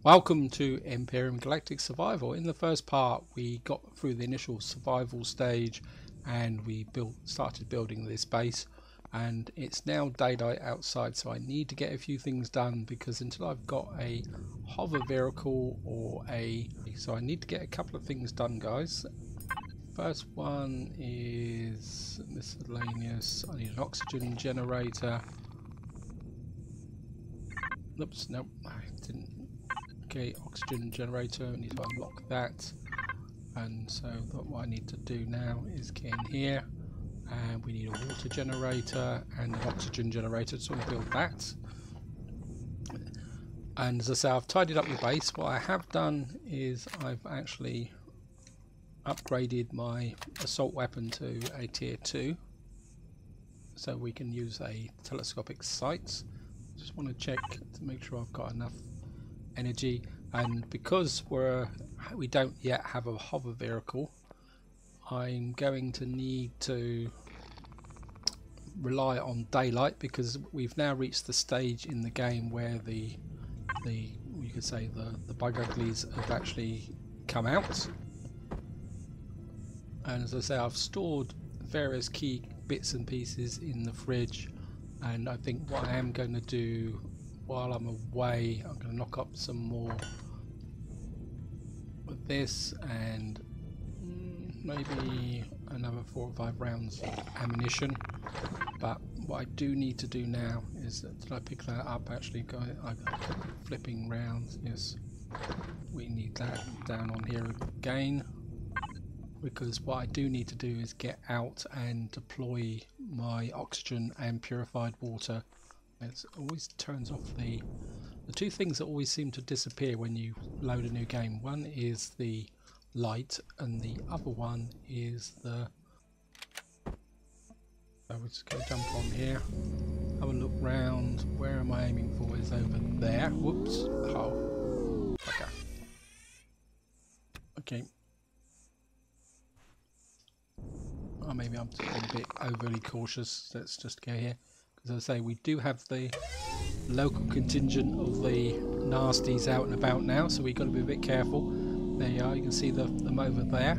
Welcome to Empyrion Galactic Survival. In the first part we got through the initial survival stage and we started building this base, and it's now daylight outside, so I need to get a few things done because until I've got a hover vehicle so I need to get a couple of things done, guys. First one is miscellaneous. I need an oxygen generator. Oops, nope, I didn't. Okay, oxygen generator, I need to unlock that. And so what I need to do now is get in here, and we need a water generator and an oxygen generator, so we'll build that. And as I say, I've tidied up the base. What I have done is I've actually upgraded my assault weapon to a tier 2, so we can use a telescopic sight. Just want to check to make sure I've got enough energy, and because we don't yet have a hover vehicle, I'm going to need to rely on daylight, because we've now reached the stage in the game where you could say the bug uglies have actually come out. And as I say, I've stored various key bits and pieces in the fridge, and I think what I am going to do while I'm away, I'm going to knock up some more with this, and maybe another 4 or 5 rounds of ammunition. But what I do need to do now is, did I pick that up actually? I got flipping rounds. Yes, we need that down on here again, because what I do need to do is get out and deploy my oxygen and purified water. It always turns off the two things that always seem to disappear when you load a new game. One is the light, and the other one is the... So we're just going to jump on here, have a look round. Where am I aiming for? Is over there. Whoops. Oh. Okay. Oh, maybe I'm just being a bit overly cautious. Let's just go here. As I say, we do have the local contingent of the nasties out and about now, so we've got to be a bit careful. There you are, you can see them over there.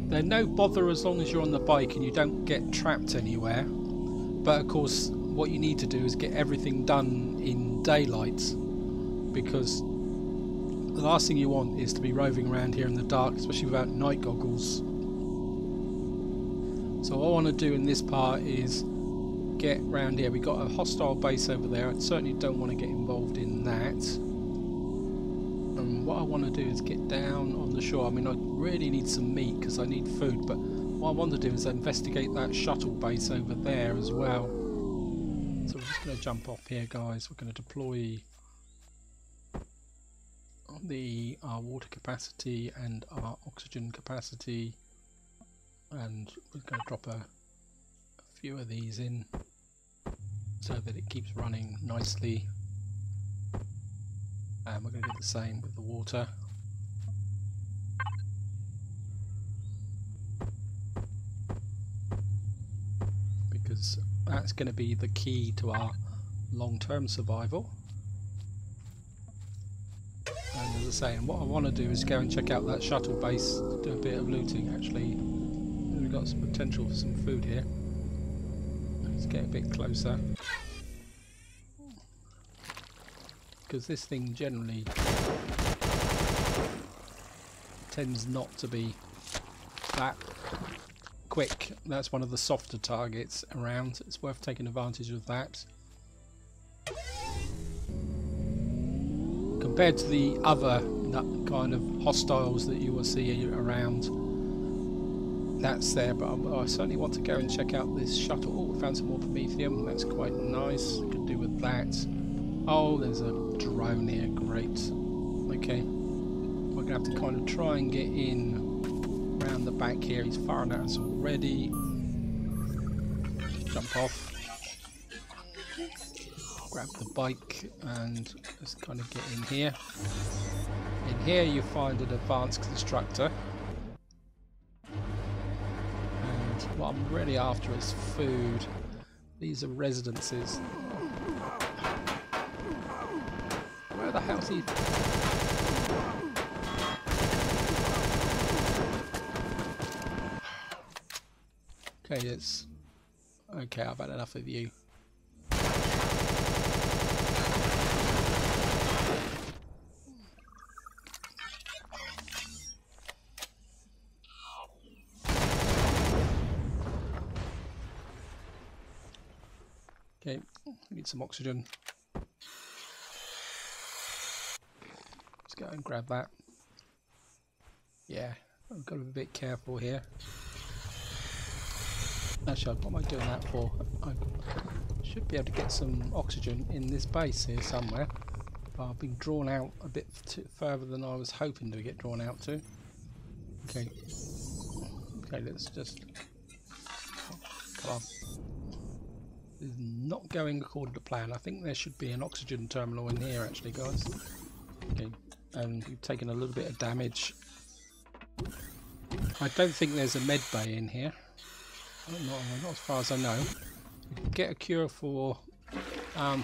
They're no bother as long as you're on the bike and you don't get trapped anywhere. But of course, what you need to do is get everything done in daylight, because the last thing you want is to be roving around here in the dark, especially without night goggles. So what I want to do in this part is get round here. We've got a hostile base over there. I certainly don't want to get involved in that. And what I want to do is get down on the shore. I mean, I really need some meat because I need food, but what I want to do is investigate that shuttle base over there as well. So we're just going to jump off here, guys. We're going to deploy our water capacity and our oxygen capacity, and we're going to drop a few of these in so that it keeps running nicely, and we're going to do the same with the water. Because that's going to be the key to our long-term survival. And as I say, and what I want to do is go and check out that shuttle base, do a bit of looting actually. We've got some potential for some food here. Let's get a bit closer, because this thing generally tends not to be that quick. That's one of the softer targets around. It's worth taking advantage of that. Compared to the other kind of hostiles that you will see around, that's there, but I certainly want to go and check out this shuttle. Oh, we found some more promethium. That's quite nice. Could do with that. Oh, there's a drone here. Great. Okay. We're going to have to kind of try and get in around the back here. He's firing at us already. Jump off. Grab the bike and just kind of get in here. In here you find an advanced constructor. What I'm really after is food. These are residences. Where the hell's he? Okay, it's okay. I've had enough of you. Okay, need some oxygen. Let's go and grab that. Yeah, I've got to be a bit careful here. Actually, what am I doing that for? I should be able to get some oxygen in this base here somewhere. But I've been drawn out a bit further than I was hoping to get drawn out to. Okay. Okay, let's just... Come on. This is not going according to plan. I think there should be an oxygen terminal in here actually, guys. Okay, and we've taken a little bit of damage. I don't think there's a med bay in here. Not as far as I know. We can get a cure for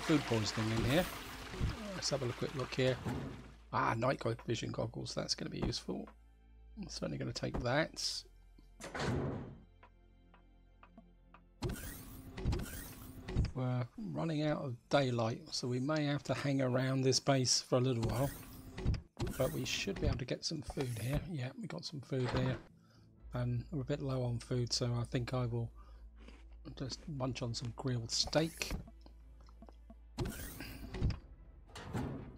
food poisoning in here. Let's have a quick look here. Ah, night vision goggles. That's going to be useful. I'm certainly going to take that. We're running out of daylight, so we may have to hang around this base for a little while. But we should be able to get some food here. Yeah, we got some food here. And we're a bit low on food, so I think I will just munch on some grilled steak.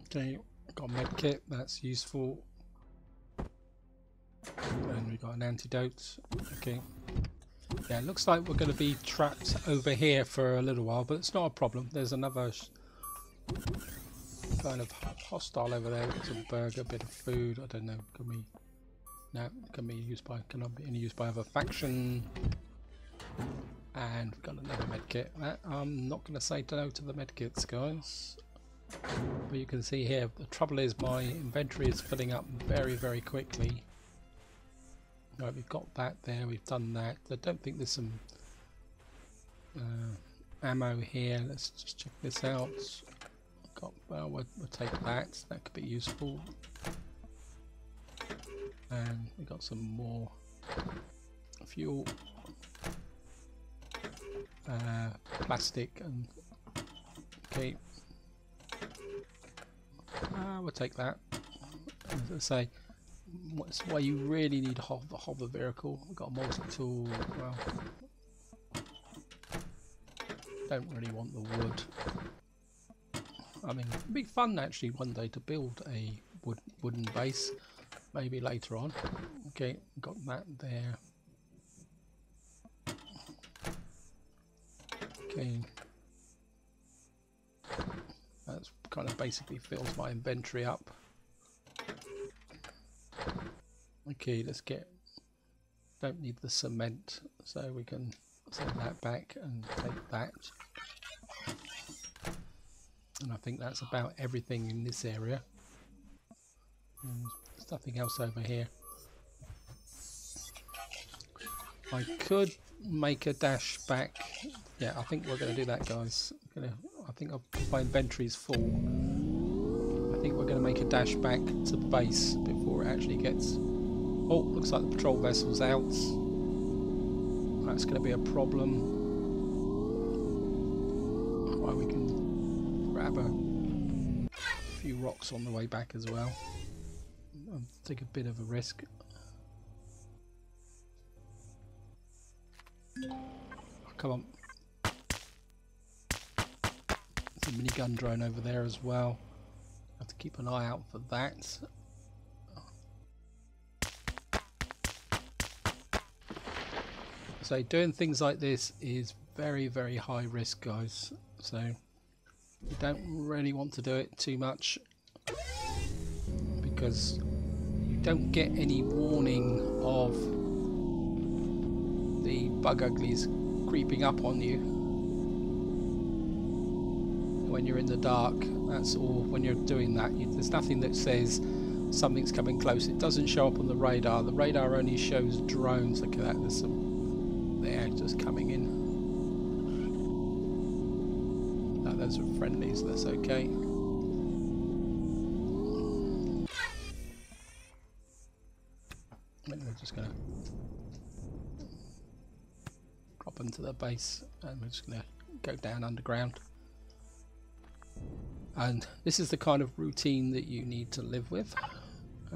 Okay, got a med kit, that's useful. And we got an antidote. Okay. Yeah, it looks like we're going to be trapped over here for a little while, but it's not a problem. There's another kind of hostile over there. It's a burger, a bit of food. I don't know. Can we? No, can be used by. Cannot be only used by other faction. And we've got another medkit. I'm not going to say no to the medkits, guys. But you can see here, the trouble is my inventory is filling up very, very quickly. Right, we've got that there, we've done that. I don't think there's some ammo here. Let's just check this out. Well, we'll take that. That could be useful. And we got some more fuel, plastic, and okay. We'll take that. As I say, what's why you really need a hover vehicle. We've got a multi-tool. Well, don't really want the wood. I mean, it'd be fun actually one day to build a wooden base. Maybe later on. Okay, got that there. Okay. That's kind of basically fills my inventory up. Okay, let's get... Don't need the cement, so we can send that back and take that. And I think that's about everything in this area. There's nothing else over here. I could make a dash back. Yeah, I think we're going to do that, guys. I think my inventory's full. I think we're going to make a dash back to the base before it actually gets... Oh, looks like the patrol vessel's out. That's going to be a problem. Well, we can grab a few rocks on the way back as well. I'll take a bit of a risk. Oh, come on. There's a minigun drone over there as well. Have to keep an eye out for that. So doing things like this is very, very high risk, guys. So you don't really want to do it too much because you don't get any warning of the bug uglies creeping up on you when you're in the dark. That's all. When you're doing that, there's nothing that says something's coming close. It doesn't show up on the radar. The radar only shows drones. Look at that, there's some there just coming in. No, those are friendlies, that's okay. We're just gonna drop into the base, and we're just going to go down underground. And this is the kind of routine that you need to live with.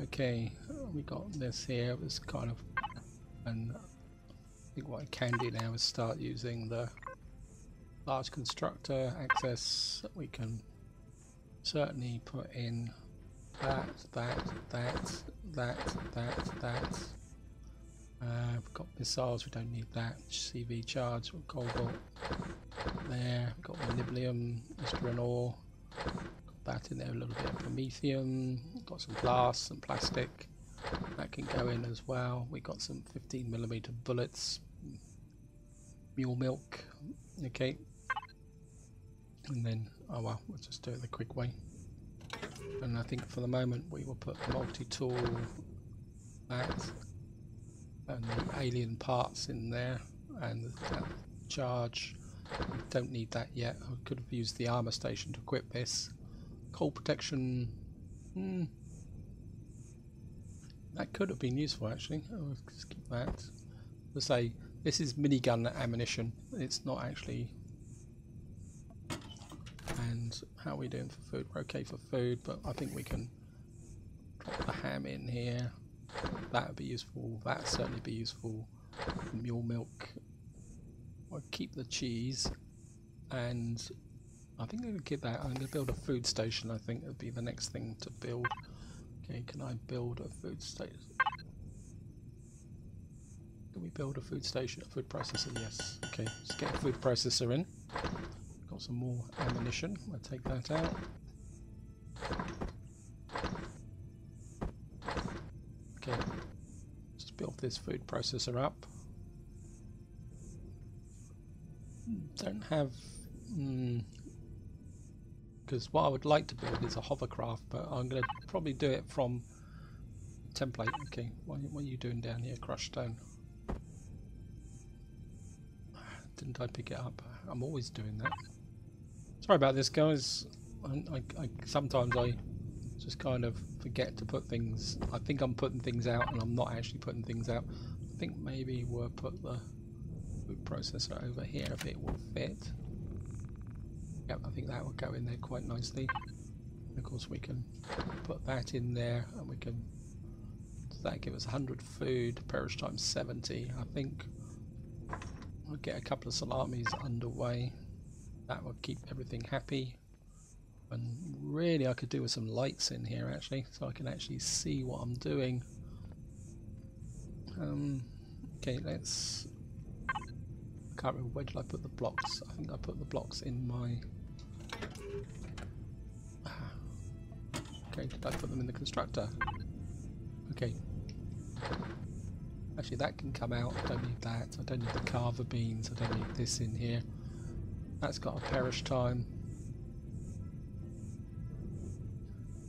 Okay, we got this here. It was kind of, and I think what I can do now is start using the large constructor access. We can certainly put in that. We've got missiles, we don't need that. CV charge, cobalt there. We've got molybdenum, Eastern ore. Got that in there, a little bit of promethium. Got some glass, some plastic. That can go in as well. We got some 15mm bullets. Mule milk. Okay. And then, oh well, we'll just do it the quick way. And I think for the moment we will put multi-tool, that, and the alien parts in there, and the charge. We don't need that yet. I could have used the armor station to equip this. Cold protection, that could have been useful actually. I'll just keep that. To say, this is minigun ammunition. It's not actually. And how are we doing for food? We're okay for food, but I think we can drop the ham in here. That would be useful. That would certainly be useful. Mule milk. I'll keep the cheese, and I think I'm going to give that. I'm going to build a food station. I think would be the next thing to build. Okay, can I build a food station? Can we build a food station? A food processor? Yes. Okay, let's get a food processor in. Got some more ammunition. I'll take that out. Okay, just build this food processor up. Don't have, because what I would like to build is a hovercraft, but I'm going to probably do it from template. Okay, what are you doing down here? Crushed stone. Didn't I pick it up? I'm always doing that. Sorry about this, guys. Sometimes I just kind of forget to put things. I think I'm putting things out, and I'm not actually putting things out. I think maybe we'll put the food processor over here if it will fit. Yep, I think that will go in there quite nicely. And of course, we can put that in there, and we can. Does that give us 100 food? Perish times 70. I think I'll get a couple of salamis underway. That will keep everything happy. And really, I could do with some lights in here actually, so I can actually see what I'm doing. Okay, let's. I can't remember, where did I put the blocks? I think I put the blocks in my. Okay, did I put them in the constructor? Okay. Actually, that can come out. I don't need that. I don't need the carver beans. I don't need this in here. That's got a perish time.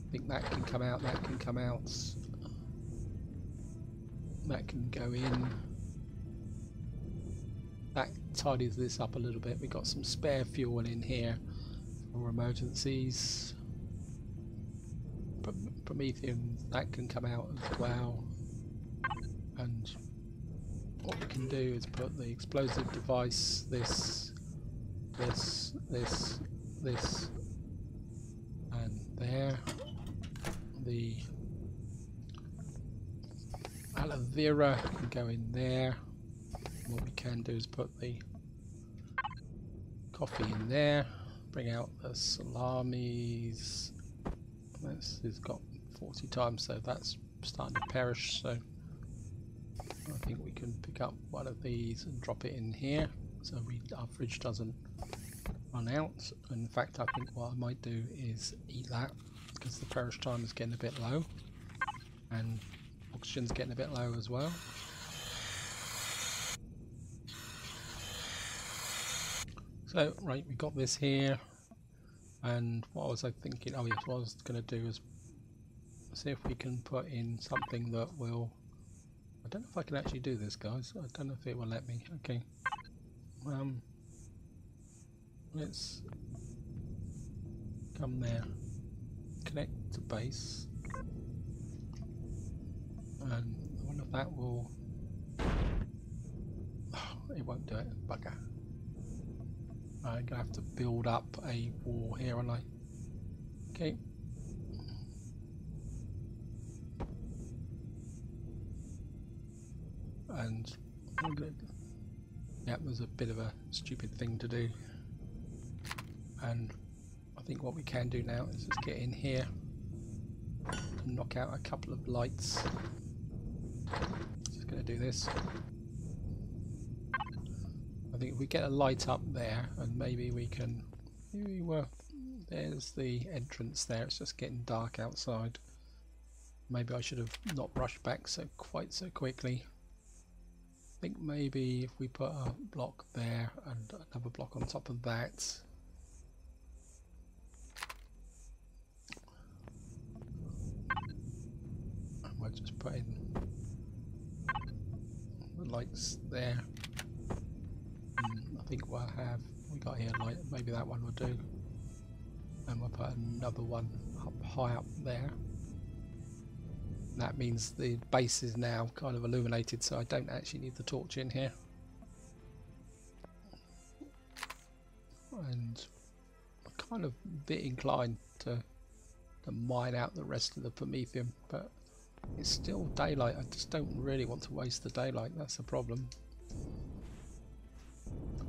I think that can come out. That can come out. That can go in. That tidies this up a little bit. We've got some spare fuel in here for emergencies. Promethium, that can come out as well. And what we can do is put the explosive device, this, and there. The aloe vera can go in there. What we can do is put the coffee in there, bring out the salamis. This has got 40 times, so that's starting to perish, so I think we can pick up one of these and drop it in here so our fridge doesn't run out. In fact, I think what I might do is eat that, because the perish time is getting a bit low and oxygen's getting a bit low as well. So, right, we got this here, and what was I thinking? Oh yes, what I was going to do is see if we can put in something that will. I don't know if I can actually do this, guys. I don't know if it will let me. Okay. Let's come there. Connect to base. And I wonder if that will. It won't do it. Bugger. I'm gonna have to build up a wall here, aren't I? Okay. And yeah, it was a bit of a stupid thing to do. And I think what we can do now is just get in here and knock out a couple of lights. Just going to do this. I think if we get a light up there, and maybe we can. There's the entrance there. It's just getting dark outside. Maybe I should have not rushed back quite so quickly. I think maybe if we put a block there and another block on top of that. I might just put in the lights there. I think we'll have, we got here light, maybe that one will do. And we'll put another one up high up there. That means the base is now kind of illuminated, so I don't actually need the torch in here. And I'm kind of a bit inclined to mine out the rest of the promethium, but it's still daylight. I just don't really want to waste the daylight. That's the problem.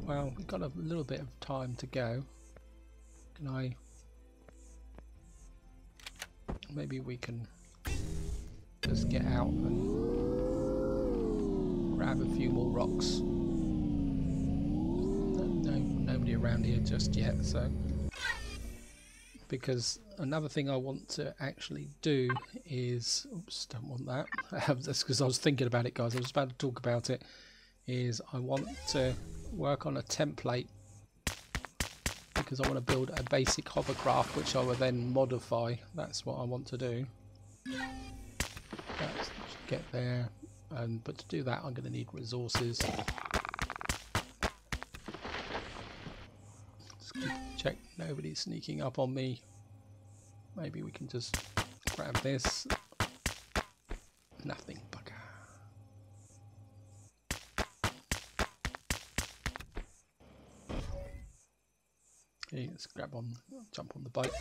Well, we've got a little bit of time to go. Can I? Maybe we can just get out and grab a few more rocks. Nobody around here just yet, so because another thing I want to actually do is, oops, don't want that. That's because I was thinking about it, guys. I was about to talk about it. Is I want to work on a template because I want to build a basic hovercraft, which I will then modify. That's what I want to do. Let's get there, but to do that I'm going to need resources. Just check nobody's sneaking up on me. Maybe we can just grab this. Nothing, bugger. Okay, let's jump on the bike.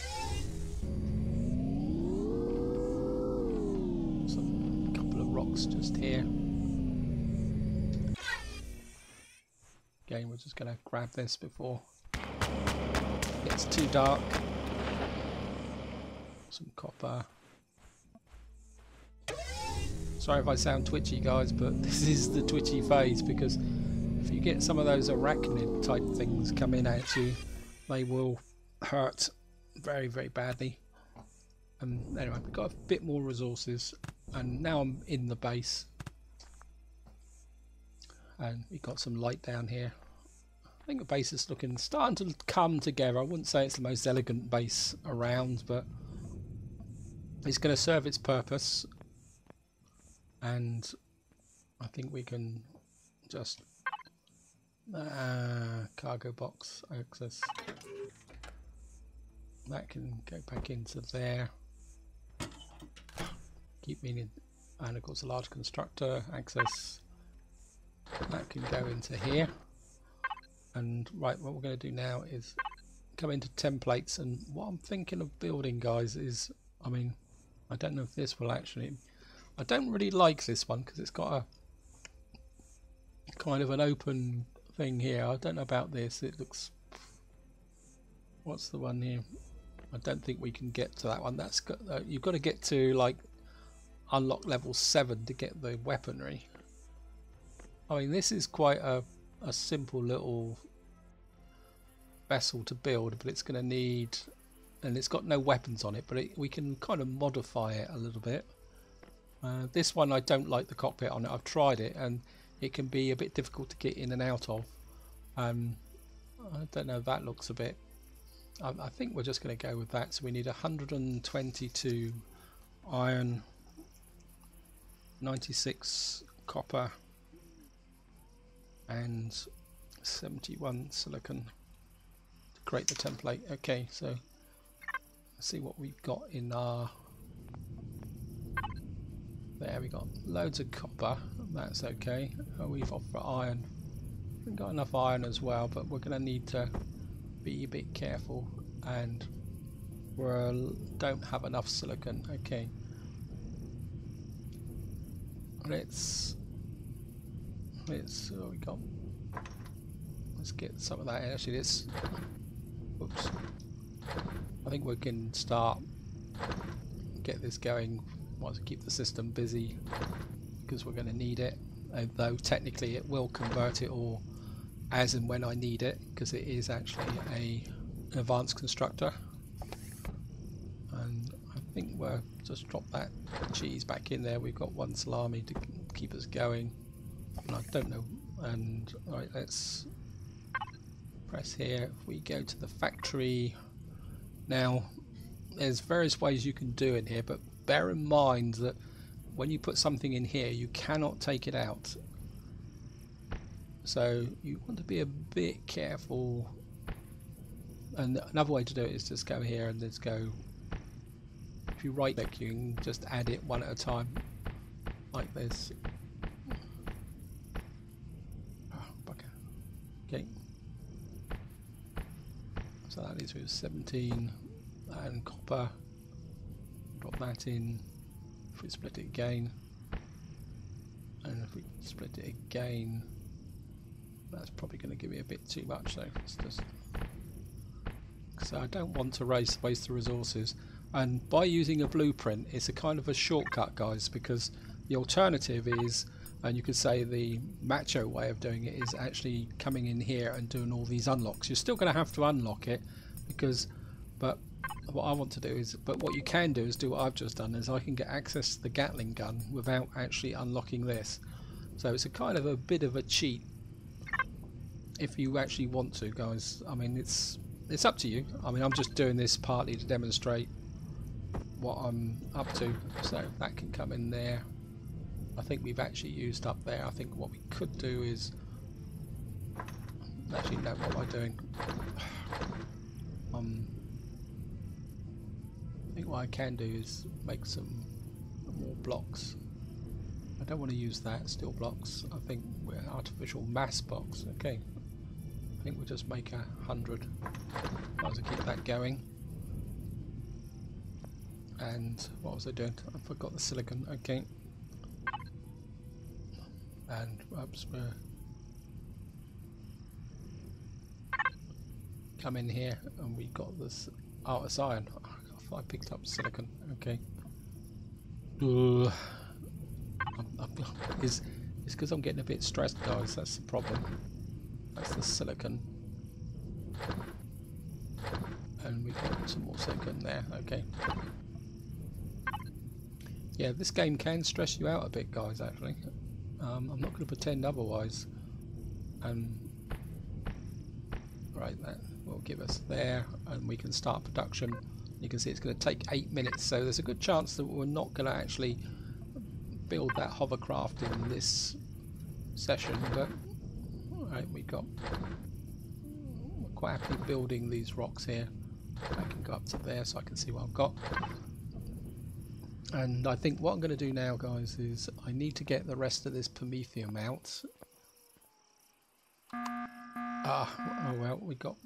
A couple of rocks just here. Again, we're just going to grab this before it gets too dark. Some copper. Sorry if I sound twitchy, guys, but this is the twitchy phase, because if you get some of those arachnid type things coming at you, they will hurt very, very badly. Anyway, we've got a bit more resources, and now I'm in the base, and we've got some light down here. I think the base is starting to come together. I wouldn't say it's the most elegant base around, but it's going to serve its purpose, and I think we can just cargo box access. That can go back into there. Keep meaning, and of course a large constructor access. That can go into here. And right, what we're going to do now is come into templates, and what I'm thinking of building, guys, is, I mean, I don't know if this will actually, I don't really like this one because it's got a kind of an open thing here. I don't know about this. It looks, what's the one here? I don't think we can get to that one. That's got, you've got to get to like unlock level 7 to get the weaponry. I mean, this is quite a simple little vessel to build, but it's going to need, and it's got no weapons on it, but we can kind of modify it a little bit. This one I don't like the cockpit on it. I've tried it and it can be a bit difficult to get in and out of. I don't know, that looks a bit, I think we're just going to go with that. So we need 122 iron, 96 copper and 71 silicon to create the template. Okay, so let's see what we've got in our, there we got loads of copper, that's okay. We've offered iron. We've got enough iron as well, but we're going to need to be a bit careful, and we don't have enough silicon. Okay, let's what we got. Let's get some of that. Actually, let's. Oops. I think we can start get this going. Want to keep the system busy because we're going to need it. Though technically, it will convert it all as and when I need it, because it is actually an advanced constructor. And I think we'll just drop that cheese back in there. We've got one salami to keep us going. And I don't know. And alright, let's press here. If we go to the factory now, there's various ways you can do it here, but bear in mind that when you put something in here, you cannot take it out. So you want to be a bit careful. And another way to do it is just go here and just go. If you right click, you can just add it one at a time, like this. Oh, okay. So that leaves me with 17 and copper. Drop that in. If we split it again, and if we split it again, that's probably going to give me a bit too much. So it's just, so I don't want to waste the resources. And by using a blueprint, it's a kind of a shortcut, guys, because the alternative is, and you could say the macho way of doing it, is actually coming in here and doing all these unlocks. You're still going to have to unlock it, because, but what I want to do is, but what you can do is do what I've just done, is I can get access to the Gatling gun without actually unlocking this. So it's a kind of a bit of a cheat if you actually want to, guys. I mean, it's up to you. I mean, I'm just doing this partly to demonstrate what I'm up to. So that can come in there. I think we've actually used up there. I think what we could do is actually, no, what am I doing? I think what I can do is make some more blocks. I don't want to use that, steel blocks. I think we're artificial mass box. Okay, I think we'll just make 100. Might as well keep that going. And what was I doing? I forgot the silicon. Okay. And oops, we're come in here, and we got this artist iron. I picked up silicon. Okay. It's because I'm getting a bit stressed, guys. That's the problem. That's the silicon. And we got some more silicon there. Okay. Yeah, this game can stress you out a bit, guys, actually. I'm not going to pretend otherwise. Right, that will give us there, and we can start production. You can see it's going to take 8 minutes, so there's a good chance that we're not going to actually build that hovercraft in this session, but alright, we're quite happy building these rocks here. I can go up to there so I can see what I've got. And I think what I'm going to do now, guys, is I need to get the rest of this promethium out. Oh well, we got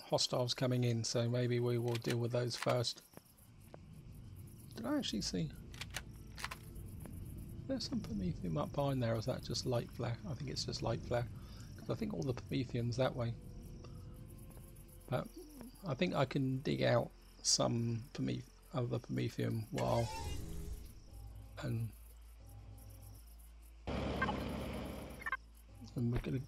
hostiles coming in, so maybe we will deal with those first. Did I actually see? There's some promethium up behind there, or is that just light flare? I think it's just light flare, because I think all the promethium's that way. But I think I can dig out some other promethium while and we're gonna.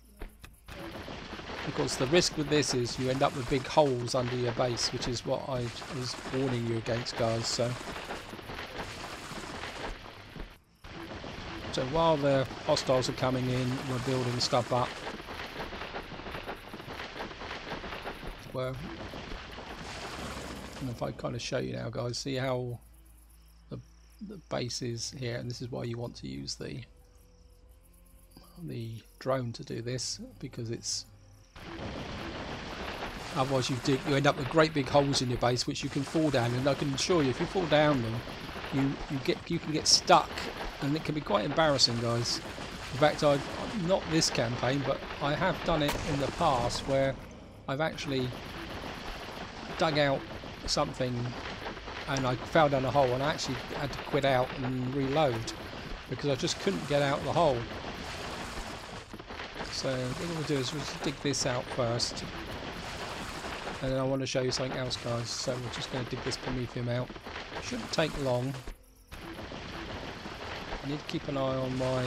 Of course, the risk with this is you end up with big holes under your base, which is what I was warning you against, guys. So while the hostiles are coming in, we're building stuff up. And if I kind of show you now, guys, see how the base is here, and this is why you want to use the drone to do this, because it's otherwise you end up with great big holes in your base which you can fall down, and I can assure you if you fall down them you can get stuck, and it can be quite embarrassing, guys. In fact, not this campaign, but I have done it in the past where I've actually dug out something and I fell down a hole and I actually had to quit out and reload because I just couldn't get out the hole. So what we'll do is we'll just dig this out first, and then I want to show you something else, guys. So we're just going to dig this Promethium out. It shouldn't take long. I need to keep an eye on my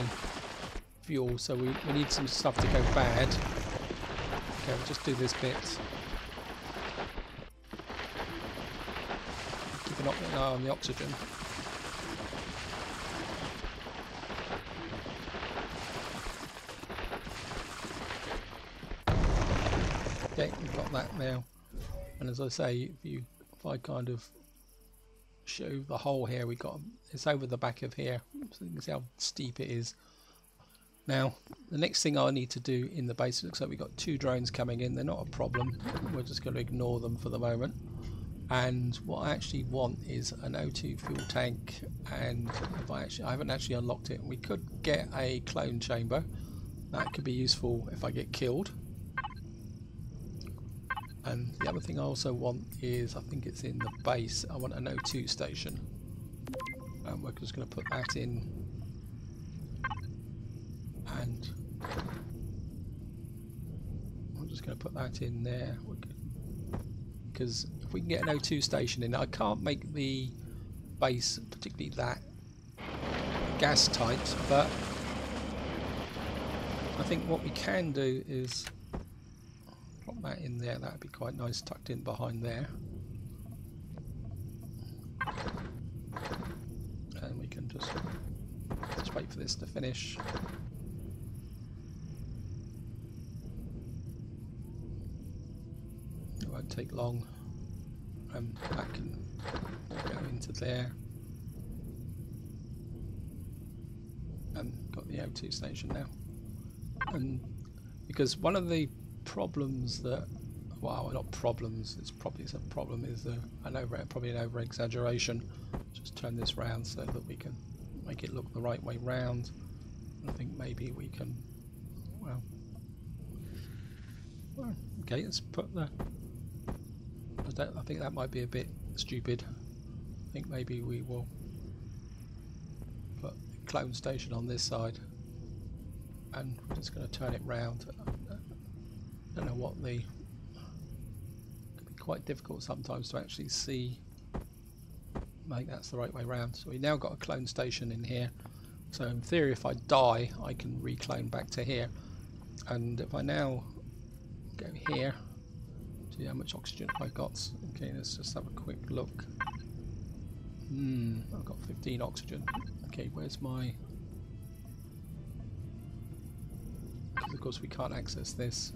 fuel, so we need some stuff to go bad. Okay, we'll just do this bit. Keep an eye on the oxygen. Okay, we've got that now. And as I say, if I kind of show the hole here, it's over the back of here, so you can see how steep it is. Now, the next thing I need to do in the base, looks like we've got 2 drones coming in. They're not a problem. We're just going to ignore them for the moment. And what I actually want is an O2 fuel tank, and I haven't actually unlocked it. We could get a clone chamber. That could be useful if I get killed. And the other thing I also want is, I think it's in the base, I want an O2 station. And we're just going to put that in. And I'm just going to put that in there. Because if we can get an O2 station in, I can't make the base particularly that gas tight, but I think what we can do is drop that in there. That'd be quite nice, tucked in behind there. And we can just wait for this to finish. It won't take long. And that can go into there. And got the O2 station now. And because one of the problems that, well, not problems, it's a problem, is probably an over exaggeration. Just turn this round so that we can make it look the right way round. I think maybe we can, well, okay, let's put the, I think that might be a bit stupid. I think maybe we will put a clone station on this side, and we're just going to turn it round. I don't know what it can be quite difficult sometimes to actually see, make that's the right way round. So we now got a clone station in here, so in theory if I die I can reclone back to here. And if I now go here, see how much oxygen have I got. Okay, let's just have a quick look. I've got 15 oxygen. Okay, where's my, because of course we can't access this.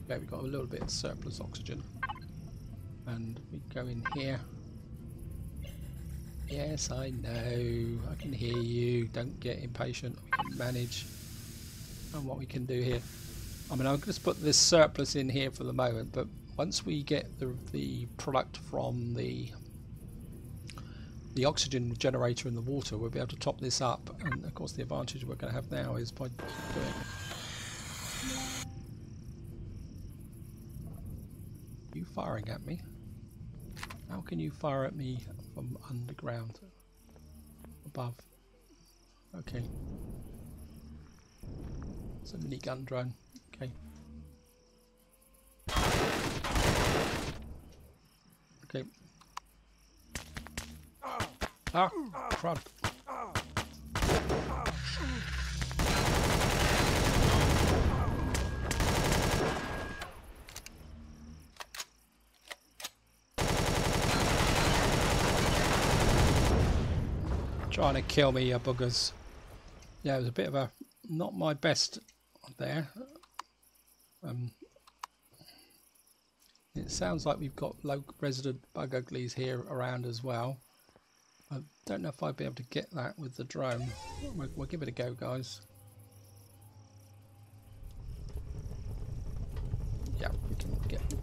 Okay, we've got a little bit of surplus oxygen, and we go in here. Yes, I know, I can hear you, don't get impatient, we can manage. And what we can do here, I mean, I'm just put this surplus in here for the moment, but once we get the product from the oxygen generator in the water, we'll be able to top this up. And of course the advantage we're going to have now is by doing, you firing at me? How can you fire at me from underground? Above. Okay. It's a minigun drone. Okay. Okay. Ah, crud. Trying to kill me, you buggers. Yeah, it was a bit of a, not my best there. It sounds like we've got local resident bug uglies here around as well. I don't know if I'd be able to get that with the drone. We'll give it a go, guys. Yeah, we can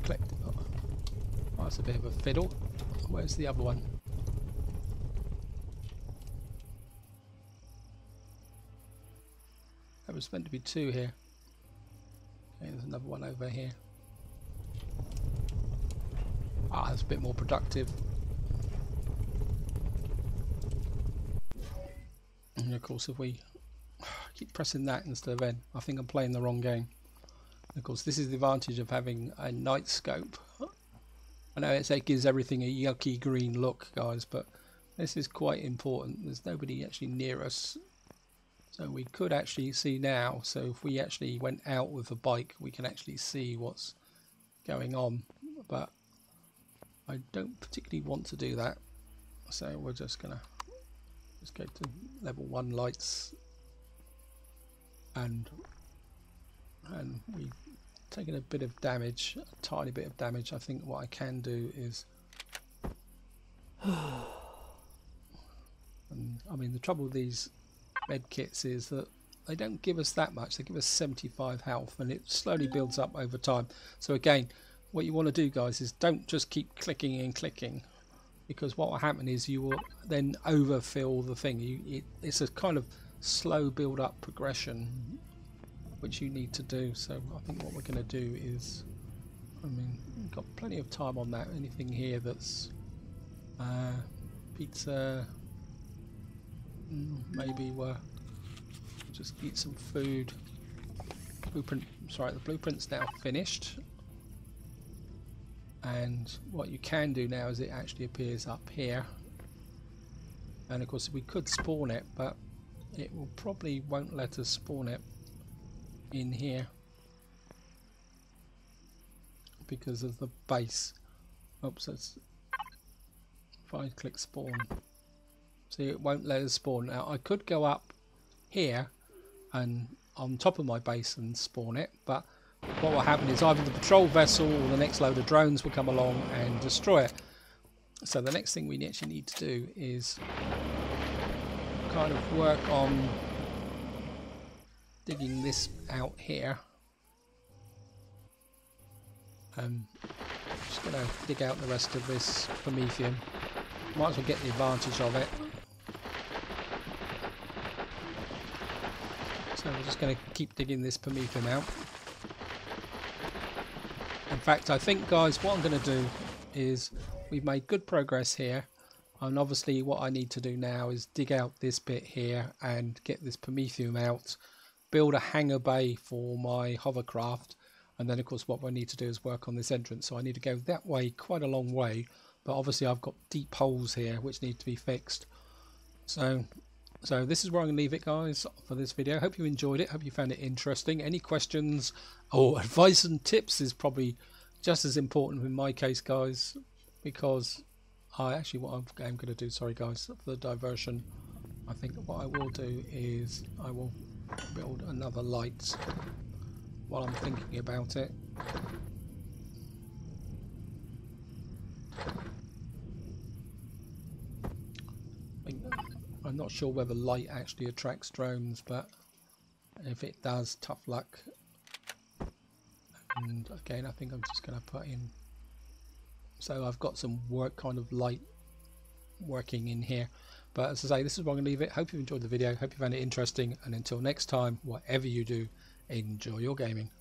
collect. Oh, that's a bit of a fiddle. Where's the other one? There was meant to be 2 here. Okay, there's another one over here. Ah, that's a bit more productive. And of course, if we keep pressing that instead of N, I think I'm playing the wrong game. And of course, this is the advantage of having a night scope. I know it gives everything a yucky green look, guys, but this is quite important. There's nobody actually near us, so we could actually see now. So if we actually went out with a bike, we can actually see what's going on, but I don't particularly want to do that, so we're just gonna go to level 1 lights, and we've taken a bit of damage, a tiny bit of damage. I think what I can do is and I mean, the trouble with these med kits is that they don't give us that much. They give us 75 health, and it slowly builds up over time. So again, what you want to do, guys, is don't just keep clicking and clicking, because what will happen is you will then overfill the thing. It's a kind of slow build up progression which you need to do. So I think what we're going to do is, I mean, we've got plenty of time on that. Anything here that's pizza, maybe we'll just eat some food. Blueprint, sorry, the blueprint's now finished, and what you can do now is it actually appears up here, and of course we could spawn it, but it will probably won't let us spawn it in here because of the base. Oops, that's, if I click spawn, see, it won't let us spawn. Now I could go up here and on top of my base and spawn it, but what will happen is either the patrol vessel or the next load of drones will come along and destroy it. So the next thing we actually need to do is kind of work on digging this out here. Just going to dig out the rest of this Prometheum. Might as well get the advantage of it. So we're just going to keep digging this Prometheum out. In fact, I think, guys, what I'm going to do is, we've made good progress here, and obviously what I need to do now is dig out this bit here and get this Prometheum out, build a hangar bay for my hovercraft, and then of course what I need to do is work on this entrance. So I need to go that way, quite a long way, but obviously I've got deep holes here which need to be fixed. So this is where I'm going to leave it, guys, for this video. Hope you enjoyed it. Hope you found it interesting. Any questions or advice and tips is probably just as important in my case, guys, because actually what I'm going to do, sorry guys for the diversion, I think what I will do is I will build another light while I'm thinking about it. I'm not sure whether light actually attracts drones, but if it does, tough luck. And again, I think I'm just going to put in, so I've got some kind of light working in here. But as I say, this is where I'm going to leave it. Hope you enjoyed the video, hope you found it interesting, and until next time, whatever you do, enjoy your gaming.